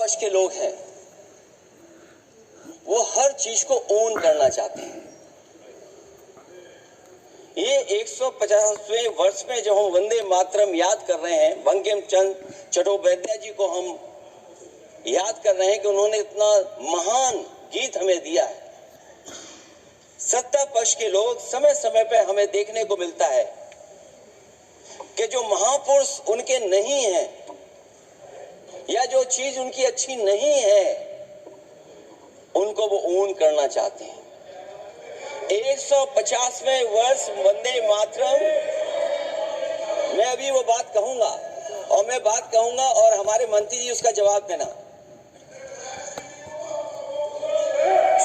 पक्ष के लोग हैं वो हर चीज को ओन करना चाहते हैं। ये 150वें वर्ष में जो हम वंदे मातरम याद कर रहे हैं, बंकिम चंद्र चट्टोपाध्याय जी को हम याद कर रहे हैं कि उन्होंने इतना महान गीत हमें दिया है। सत्ता पक्ष के लोग समय समय पे हमें देखने को मिलता है कि जो महापुरुष उनके नहीं है या जो चीज उनकी अच्छी नहीं है उनको वो ओन करना चाहते हैं। 150वें वर्ष वंदे मातरम, मैं अभी वो बात कहूंगा और मैं बात कहूंगा और हमारे मंत्री जी उसका जवाब देना।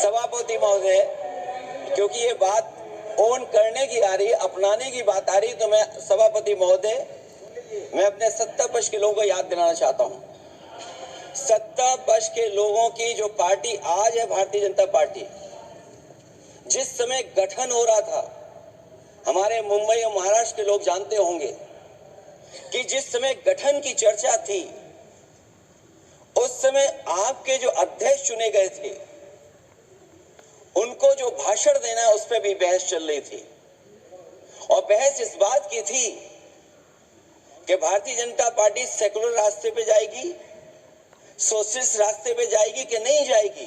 सभापति महोदय, क्योंकि ये बात ओन करने की आ रही है, अपनाने की बात आ रही है, तो मैं सभापति महोदय मैं अपने सत्ता पक्ष के लोगों को याद दिलाना चाहता हूं। सत्ता पक्ष के लोगों की जो पार्टी आज है भारतीय जनता पार्टी, जिस समय गठन हो रहा था, हमारे मुंबई और महाराष्ट्र के लोग जानते होंगे कि जिस समय गठन की चर्चा थी उस समय आपके जो अध्यक्ष चुने गए थे उनको जो भाषण देना है उस पर भी बहस चल रही थी। और बहस इस बात की थी कि भारतीय जनता पार्टी सेकुलर रास्ते पे जाएगी, सोशलिस्ट रास्ते पे जाएगी कि नहीं जाएगी।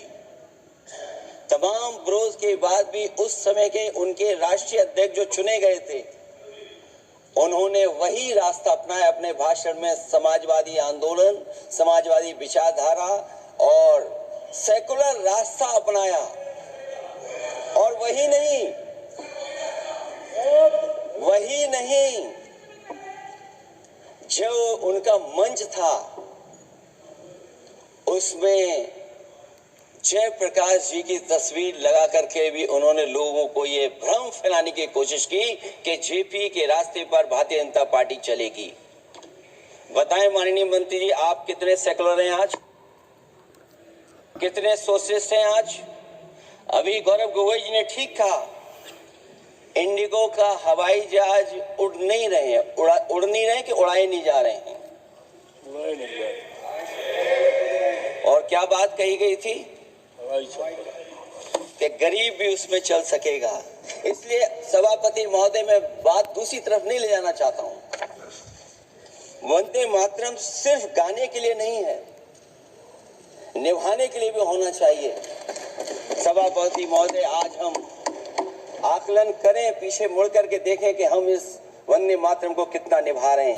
तमाम विरोध के बाद भी उस समय के उनके राष्ट्रीय अध्यक्ष जो चुने गए थे उन्होंने वही रास्ता अपनाया अपने भाषण में। समाजवादी आंदोलन, समाजवादी विचारधारा और सेकुलर रास्ता अपनाया। और वही नहीं जो उनका मंच था उसमें जयप्रकाश जी की तस्वीर लगा करके भी उन्होंने लोगों को ये भ्रम फैलाने की कोशिश की कि जेपी के रास्ते पर भारतीय जनता पार्टी चलेगी। बताएं माननीय मंत्री जी, आप कितने सेकुलर हैं आज, कितने सोशलिस्ट हैं आज? अभी गौरव गोगोई जी ने ठीक कहा, इंडिगो का हवाई जहाज उड़ नहीं रहे हैं, उड़ नहीं रहे कि उड़ाए नहीं जा रहे हैं। और क्या बात कही गई थी कि गरीब भी उसमें चल सकेगा। इसलिए सभापति महोदय मैं बात दूसरी तरफ नहीं ले जाना चाहता हूं। वंदे मातरम सिर्फ गाने के लिए नहीं है, निभाने के लिए भी होना चाहिए। सभापति महोदय, आज हम आकलन करें, पीछे मुड़ करके देखें कि हम इस वंदे मातरम को कितना निभा रहे हैं।